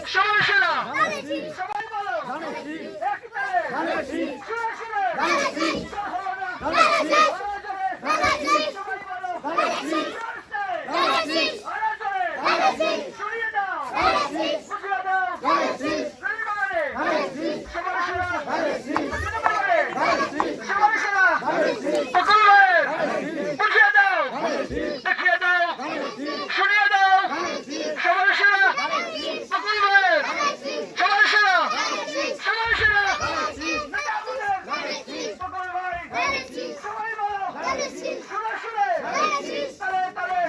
সবাই সেরা সবাই বলো একতারে সুরে সুরে সবাই বলো সরিয়ে দাও বুঝিয়ে দাও সবাই সেরা সবাই সেরা বুঝিয়ে দাও দেখিয়ে দাও সরিয়ে দাও সবাই সেরা সবাই সেরা সবাই সেরা সবাই বলো সুরে সুরে তালে তালে